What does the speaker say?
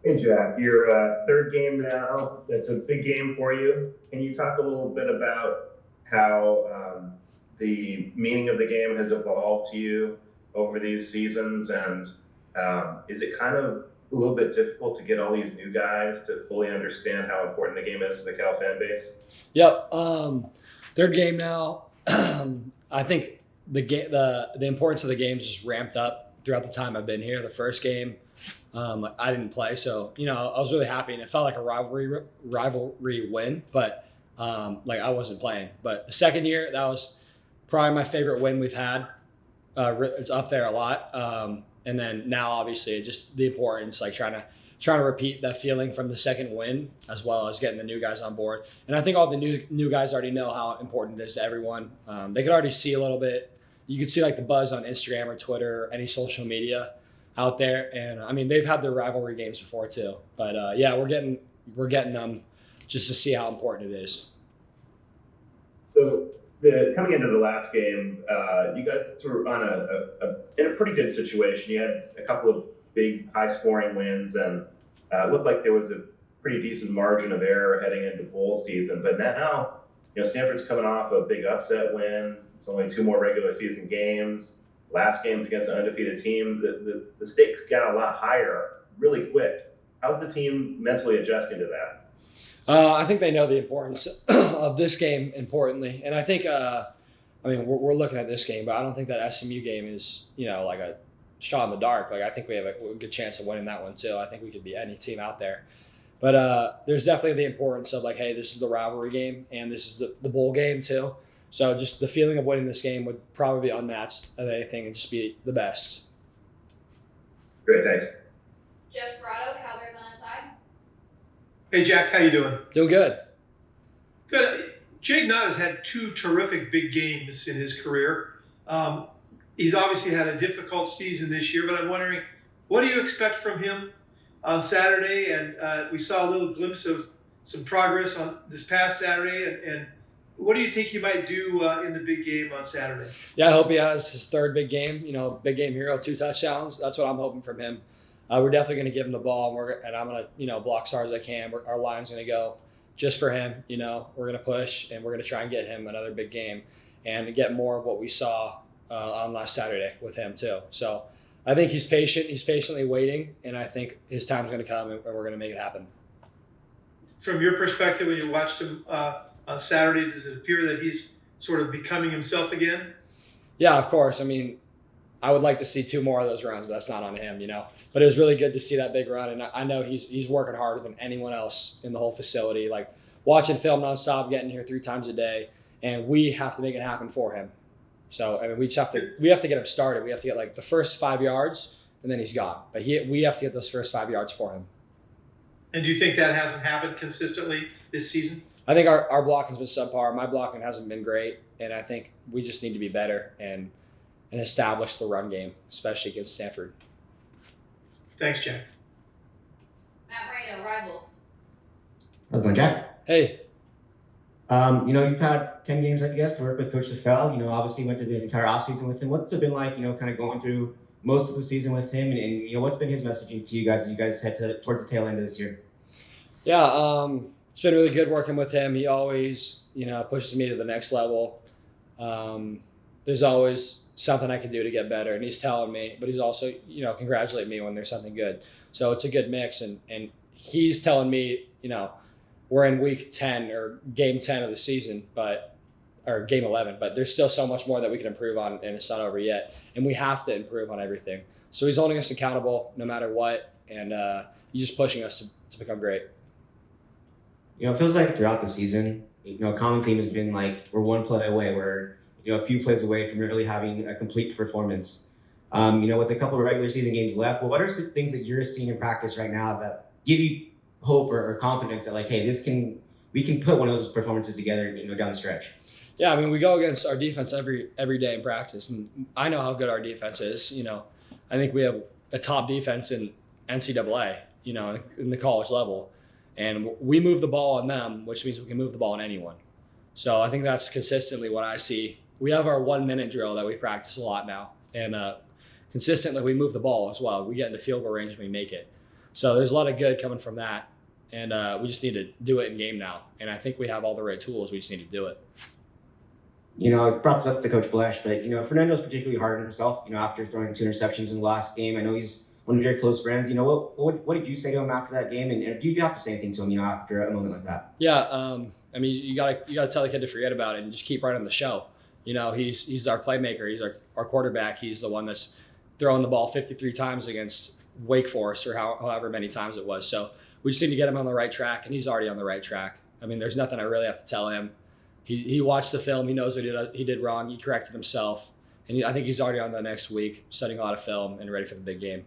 Hey Jack, your third game now. That's a big game for you. Can you talk a little bit about how the meaning of the game has evolved to you over these seasons? And is it kind of a little bit difficult to get all these new guys to fully understand how important the game is to the Cal fan base? Yep. Third game now. I think the importance of the games just ramped up throughout the time I've been here. The first game, I didn't play, so I was really happy, and it felt like a rivalry win. But like I wasn't playing. But the second year, that was probably my favorite win we've had. It's up there a lot. And then now, obviously, just the importance, like trying to repeat that feeling from the second win, as well as getting the new guys on board. And I think all the new guys already know how important it is to everyone. They could already see a little bit. You could see like the buzz on Instagram or Twitter or any social media out there. And I mean, they've had their rivalry games before too. But yeah, we're getting them just to see how important it is. So coming into the last game, you guys were on in a pretty good situation. You had a couple of big high scoring wins, and it looked like there was a pretty decent margin of error heading into bowl season. But now, Stanford's coming off a big upset win. It's only two more regular season games. Last game's against an undefeated team. The stakes got a lot higher really quick. How's the team mentally adjusting to that? I think they know the importance of this game importantly, and I think I mean we're looking at this game, but I don't think that SMU game is like a shot in the dark. Like I think we have a good chance of winning that one too. I think we could beat any team out there, but there's definitely the importance of like, hey, this is the rivalry game and this is the bowl game too. So just the feeling of winning this game would probably be unmatched of anything and just be the best. Great, thanks. Jeff Grotto, Cowboys on his side. Hey Jack, how you doing? Doing good. Good. Jake Nutt has had two terrific big games in his career. He's obviously had a difficult season this year, but I'm wondering, what do you expect from him on Saturday? And we saw a little glimpse of some progress on this past Saturday. And what do you think he might do in the big game on Saturday? Yeah, I hope he has his third big game. Big game hero, 2 touchdowns. That's what I'm hoping from him. We're definitely going to give him the ball, and I'm going to block as hard as I can. Our line's going to go just for him. We're going to push, and we're going to try and get him another big game and get more of what we saw on last Saturday with him too. So I think he's patient. He's patiently waiting, and I think his time's going to come, and we're going to make it happen. From your perspective, when you watched him on Saturday, does it appear that he's sort of becoming himself again? Yeah, of course. I mean, I would like to see two more of those runs, but that's not on him. But it was really good to see that big run, and I know he's working harder than anyone else in the whole facility. Like watching film nonstop, getting here 3 times a day, and we have to make it happen for him. So I mean, we have to get him started. We have to get like the first 5 yards, and then he's gone. But we have to get those first 5 yards for him. And do you think that hasn't happened consistently this season? I think our blocking's been subpar. My blocking hasn't been great, and I think we just need to be better and establish the run game, especially against Stanford. Thanks, Jack. Matt Moreno, Rivals. How's it going, Jack? Hey, You've had 10 games, I guess, to work with Coach LaFell. Obviously went through the entire offseason with him. What's it been like, kind of going through most of the season with him? And what's been his messaging to you guys as you guys head towards the tail end of this year? yeah, it's been really good working with him. He always, pushes me to the next level. There's always something I can do to get better, and he's telling me, but he's also, congratulating me when there's something good. So it's a good mix, and he's telling me, we're in week 10 or game 10 of the season, or game 11, but there's still so much more that we can improve on, and it's not over yet. And we have to improve on everything. So he's holding us accountable no matter what, and he's just pushing us to become great. It feels like throughout the season, a common theme has been like we're one play away, we're a few plays away from really having a complete performance. With a couple of regular season games left, well, what are some things that you're seeing in practice right now that give you hope or confidence that like, hey, we can put one of those performances together, down the stretch? Yeah, I mean, we go against our defense every day in practice, and I know how good our defense is. I think we have a top defense in NCAA, in the college level, and we move the ball on them, which means we can move the ball on anyone. So I think that's consistently what I see. We have our 1 minute drill that we practice a lot now, and consistently we move the ball as well. We get into field goal range and we make it. So there's a lot of good coming from that. And we just need to do it in game now. And I think we have all the right tools. We just need to do it. Props up to Coach Blesh, but Fernando's particularly hard on himself. After throwing 2 interceptions in the last game, I know he's one of your close friends. What did you say to him after that game, and do you have to say anything to him? After a moment like that? Yeah, I mean, you gotta tell the kid to forget about it and just keep running the show. He's our playmaker. He's our quarterback. He's the one that's throwing the ball 53 times against Wake Forest or however many times it was. So we just need to get him on the right track, and he's already on the right track. I mean, there's nothing I really have to tell him. He watched the film. He knows what he did wrong. He corrected himself, and I think he's already on the next week, studying a lot of film and ready for the big game.